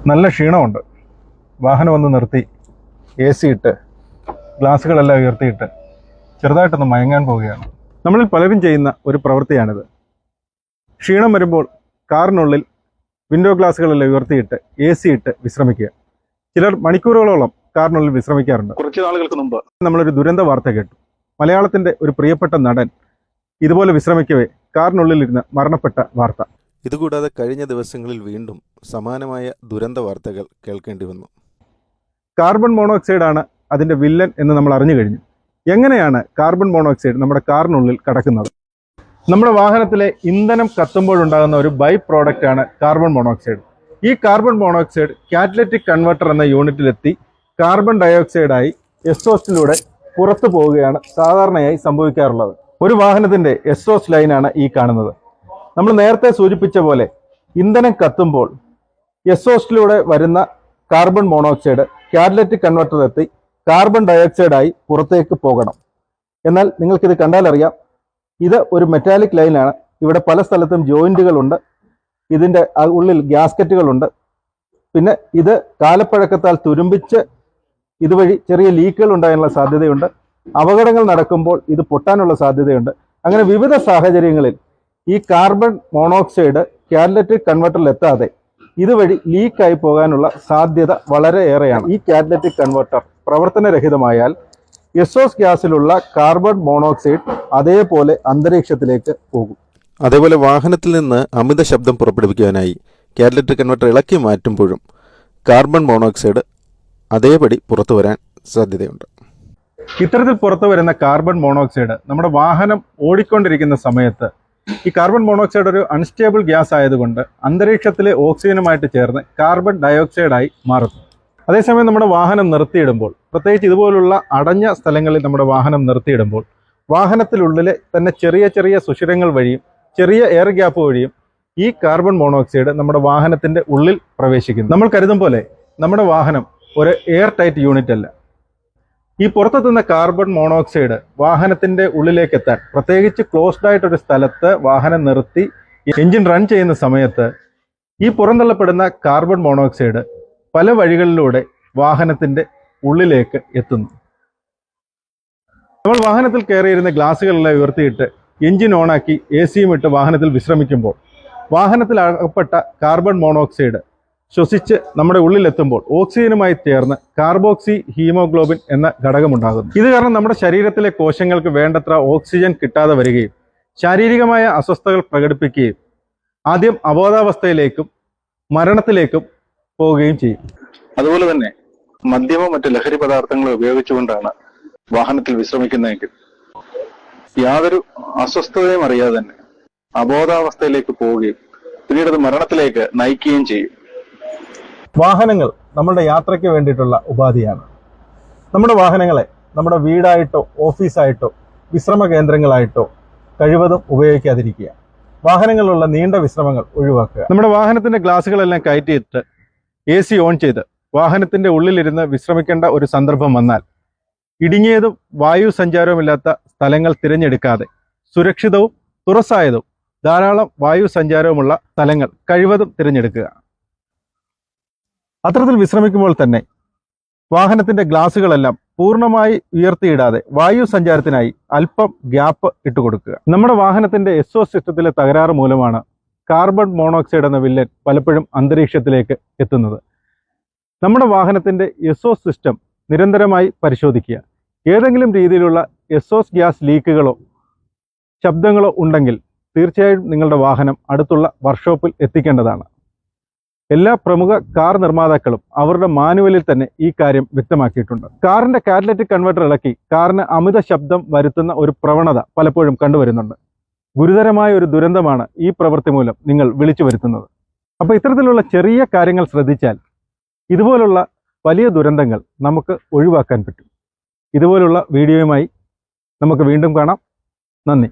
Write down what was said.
നല്ല ക്ഷീണമുണ്ട്. വാഹനം ഒന്ന് നിർത്തി AC ഇട്ട് ഗ്ലാസുകളെല്ലാം ഉയർത്തിയിട്ട് ചെറുതായിട്ടൊന്ന് മയങ്ങാൻ പോവുകയാണ്. നമ്മളിൽ പലരും ചെയ്യുന്ന ഒരു പ്രവൃത്തിയാണിത്. ക്ഷീണം വരുമ്പോൾ കാറിനുള്ളിൽ വിൻഡോ ഗ്ലാസുകളെല്ലാം ഉയർത്തിയിട്ട് AC ഇട്ട് വിശ്രമിക്കുക. ചിലർ മണിക്കൂറുകളോളം കാറിനുള്ളിൽ വിശ്രമിക്കാറുണ്ട്. കുറച്ച് നാളുകൾക്ക് മുമ്പ് നമ്മളൊരു ദുരന്ത വാർത്ത കേട്ടു. മലയാളത്തിൻ്റെ ഒരു പ്രിയപ്പെട്ട നടൻ ഇതുപോലെ വിശ്രമിക്കവേ കാറിനുള്ളിലിരുന്ന് മരണപ്പെട്ട വാർത്ത. ഇതുകൂടാതെ കഴിഞ്ഞ ദിവസങ്ങളിൽ വീണ്ടും സമാനമായ ദുരന്ത വാർത്തകൾ കേൾക്കേണ്ടി വന്നു. കാർബൺ മോണോക്സൈഡാണ് അതിൻ്റെ വില്ലൻ എന്ന് നമ്മൾ അറിഞ്ഞു കഴിഞ്ഞു. എങ്ങനെയാണ് കാർബൺ മോണോക്സൈഡ് നമ്മുടെ കാറിനുള്ളിൽ കടക്കുന്നത്? നമ്മുടെ വാഹനത്തിലെ ഇന്ധനം കത്തുമ്പോഴുണ്ടാകുന്ന ഒരു ബൈ പ്രോഡക്റ്റാണ് കാർബൺ മോണോക്സൈഡ്. ഈ കാർബൺ മോണോക്സൈഡ് കാറ്റലിറ്റിക് കൺവെർട്ടർ എന്ന യൂണിറ്റിലെത്തി കാർബൺ ഡയോക്സൈഡായി എക്സോസ്റ്റിലൂടെ പുറത്തു പോവുകയാണ് സാധാരണയായി സംഭവിക്കാറുള്ളത്. ഒരു വാഹനത്തിൻ്റെ എക്സോസ്റ്റ് ലൈനാണ് ഈ കാണുന്നത്. നമ്മൾ നേരത്തെ സൂചിപ്പിച്ച പോലെ ഇന്ധനം കത്തുമ്പോൾ എക്സോസ്റ്റിലൂടെ വരുന്ന കാർബൺ മോണോക്സൈഡ് കാറ്റലിറ്റിക് കൺവെർട്ടറിലെത്തി കാർബൺ ഡയോക്സൈഡായി പുറത്തേക്ക് പോകണം. എന്നാൽ നിങ്ങൾക്കിത് കണ്ടാലറിയാം, ഇത് ഒരു മെറ്റാലിക് ലൈനാണ്. ഇവിടെ പല സ്ഥലത്തും ജോയിൻറ്റുകളുണ്ട്. ഇതിൻ്റെ ഉള്ളിൽ ഗ്യാസ്കറ്റുകളുണ്ട്. പിന്നെ ഇത് കാലപ്പഴക്കത്താൽ തുരുമ്പിച്ച് ഇതുവഴി ചെറിയ ലീക്കുകൾ ഉണ്ടാകാനുള്ള സാധ്യതയുണ്ട്. അപകടങ്ങൾ നടക്കുമ്പോൾ ഇത് പൊട്ടാനുള്ള സാധ്യതയുണ്ട്. അങ്ങനെ വിവിധ സാഹചര്യങ്ങളിൽ ഈ കാർബൺ മോണോക്സൈഡ് കാറ്റലിറ്റിക് കൺവെർട്ടറിൽ എത്താതെ ഇതുവഴി ലീക്കായി പോകാനുള്ള സാധ്യത വളരെ ഏറെയാണ്. ഈ കാറ്റലിറ്റിക് കൺവെർട്ടർ പ്രവർത്തനരഹിതമായാൽ എക്സോസ്റ്റ് ഗ്യാസിലുള്ള കാർബൺ മോണോക്സൈഡ് അതേപോലെ അന്തരീക്ഷത്തിലേക്ക് പോകും. അതേപോലെ വാഹനത്തിൽ നിന്ന് അമിത ശബ്ദം പുറപ്പെടുവിക്കുവാനായി കാറ്റലിറ്റിക് കൺവെർട്ടർ ഇളക്കി മാറ്റുമ്പോഴും കാർബൺ മോണോക്സൈഡ് അതേപടി പുറത്തു വരാൻ സാധ്യതയുണ്ട്. ഇത്തരത്തിൽ പുറത്തു വരുന്ന കാർബൺ മോണോക്സൈഡ് നമ്മുടെ വാഹനം ഓടിക്കൊണ്ടിരിക്കുന്ന സമയത്ത് ഈ കാർബൺ മോണോക്സൈഡ് ഒരു അൺസ്റ്റേബിൾ ഗ്യാസ് ആയതുകൊണ്ട് അന്തരീക്ഷത്തിലെ ഓക്സിജനുമായിട്ട് ചേർന്ന് കാർബൺ ഡയോക്സൈഡായി മാറുന്നു. അതേസമയം നമ്മുടെ വാഹനം നിർത്തിയിടുമ്പോൾ, പ്രത്യേകിച്ച് ഇതുപോലുള്ള അടഞ്ഞ സ്ഥലങ്ങളിൽ നമ്മുടെ വാഹനം നിർത്തിയിടുമ്പോൾ വാഹനത്തിനുള്ളിലെ തന്നെ ചെറിയ ചെറിയ സുഷിരങ്ങൾ വഴിയും ചെറിയ എയർ ഗ്യാപ്പ് വഴിയും ഈ കാർബൺ മോണോക്സൈഡ് നമ്മുടെ വാഹനത്തിൻ്റെ ഉള്ളിൽ പ്രവേശിക്കുന്നു. നമ്മൾ കരുതും പോലെ നമ്മുടെ വാഹനം ഒരു എയർ ടൈറ്റ് യൂണിറ്റ് അല്ല. ഈ പുറത്തെത്തുന്ന കാർബൺ മോണോക്സൈഡ് വാഹനത്തിൻ്റെ ഉള്ളിലേക്ക് എത്താൻ, പ്രത്യേകിച്ച് ക്ലോസ്ഡ് ആയിട്ടൊരു സ്ഥലത്ത് വാഹനം നിർത്തി എഞ്ചിൻ റൺ ചെയ്യുന്ന സമയത്ത് ഈ പുറന്തള്ളപ്പെടുന്ന കാർബൺ മോണോക്സൈഡ് പല വഴികളിലൂടെ വാഹനത്തിൻ്റെ ഉള്ളിലേക്ക് എത്തുന്നു. നമ്മൾ വാഹനത്തിൽ കയറിയിരുന്ന ഗ്ലാസുകളെല്ലാം ഉയർത്തിയിട്ട് എഞ്ചിൻ ഓണാക്കി AC ഇട്ട് വാഹനത്തിൽ വിശ്രമിക്കുമ്പോൾ വാഹനത്തിൽ അകപ്പെട്ട കാർബൺ മോണോക്സൈഡ് ശ്വസിച്ച് നമ്മുടെ ഉള്ളിലെത്തുമ്പോൾ ഓക്സിജനുമായി ചേർന്ന് കാർബോക്സി ഹീമോഗ്ലോബിൻ എന്ന ഘടകമുണ്ടാകുന്നു. ഇത് കാരണം നമ്മുടെ ശരീരത്തിലെ കോശങ്ങൾക്ക് വേണ്ടത്ര ഓക്സിജൻ കിട്ടാതെ വരികയും ശാരീരികമായ അസ്വസ്ഥതകൾ പ്രകടിപ്പിക്കുകയും ആദ്യം അബോധാവസ്ഥയിലേക്കും മരണത്തിലേക്കും പോവുകയും ചെയ്യും. അതുപോലെ തന്നെ മദ്യമോ മറ്റ് ലഹരി പദാർത്ഥങ്ങളോ ഉപയോഗിച്ചുകൊണ്ടാണ് വാഹനത്തിൽ വിശ്രമിക്കുന്നതെങ്കിൽ യാതൊരു അസ്വസ്ഥതയും അറിയാതെ തന്നെ അബോധാവസ്ഥയിലേക്ക് പോവുകയും പിന്നീട് അത് മരണത്തിലേക്ക് നയിക്കുകയും ചെയ്യും. വാഹനങ്ങൾ നമ്മുടെ യാത്രയ്ക്ക് വേണ്ടിയിട്ടുള്ള ഉപാധിയാണ്. നമ്മുടെ വാഹനങ്ങളെ നമ്മുടെ വീടായിട്ടോ ഓഫീസായിട്ടോ വിശ്രമ കേന്ദ്രങ്ങളായിട്ടോ കഴിവതും ഉപയോഗിക്കാതിരിക്കുക. വാഹനങ്ങളിലുള്ള നീണ്ട വിശ്രമങ്ങൾ ഒഴിവാക്കുക. നമ്മുടെ വാഹനത്തിൻ്റെ ഗ്ലാസുകളെല്ലാം കയറ്റിയിട്ട് AC ഓൺ ചെയ്ത് വാഹനത്തിൻ്റെ ഉള്ളിലിരുന്ന് വിശ്രമിക്കേണ്ട ഒരു സന്ദർഭം വന്നാൽ ഇടുങ്ങിയതും വായു സഞ്ചാരവുമില്ലാത്ത സ്ഥലങ്ങൾ തിരഞ്ഞെടുക്കാതെ സുരക്ഷിതവും തുറസായതും ധാരാളം വായു സഞ്ചാരവുമുള്ള സ്ഥലങ്ങൾ കഴിവതും തിരഞ്ഞെടുക്കുക. അത്തരത്തിൽ വിശ്രമിക്കുമ്പോൾ തന്നെ വാഹനത്തിൻ്റെ ഗ്ലാസുകളെല്ലാം പൂർണ്ണമായി ഉയർത്തിയിടാതെ വായു സഞ്ചാരത്തിനായി അല്പം ഗ്യാപ്പ് ഇട്ടുകൊടുക്കുക. നമ്മുടെ വാഹനത്തിൻ്റെ എക്സോസ്റ്റ് സിസ്റ്റത്തിലെ തകരാറ് മൂലമാണ് കാർബൺ മോണോക്സൈഡ് എന്ന വില്ലൻ പലപ്പോഴും അന്തരീക്ഷത്തിലേക്ക് എത്തുന്നത്. നമ്മുടെ വാഹനത്തിൻ്റെ എക്സോസ്റ്റ് സിസ്റ്റം നിരന്തരമായി പരിശോധിക്കുക. ഏതെങ്കിലും രീതിയിലുള്ള എക്സോസ്റ്റ് ഗ്യാസ് ലീക്കുകളോ ശബ്ദങ്ങളോ ഉണ്ടെങ്കിൽ തീർച്ചയായും നിങ്ങളുടെ വാഹനം അടുത്തുള്ള വർക്ക്ഷോപ്പിൽ എത്തിക്കേണ്ടതാണ്. എല്ലാ പ്രമുഖ കാർ നിർമ്മാതാക്കളും അവരുടെ മാനുവലിൽ തന്നെ ഈ കാര്യം വ്യക്തമാക്കിയിട്ടുണ്ട്. കാറിൻ്റെ കാറ്റലിറ്റിക് കൺവെർട്ടർ ഇളക്കി കാറിന് അമിത ശബ്ദം വരുത്തുന്ന ഒരു പ്രവണത പലപ്പോഴും കണ്ടുവരുന്നുണ്ട്. ഗുരുതരമായ ഒരു ദുരന്തമാണ് ഈ പ്രവൃത്തി മൂലം നിങ്ങൾ വിളിച്ചു വരുത്തുന്നത്. അപ്പോൾ ഇത്തരത്തിലുള്ള ചെറിയ കാര്യങ്ങൾ ശ്രദ്ധിച്ചാൽ ഇതുപോലുള്ള വലിയ ദുരന്തങ്ങൾ നമുക്ക് ഒഴിവാക്കാൻ പറ്റും. ഇതുപോലുള്ള വീഡിയോയുമായി നമുക്ക് വീണ്ടും കാണാം. നന്ദി.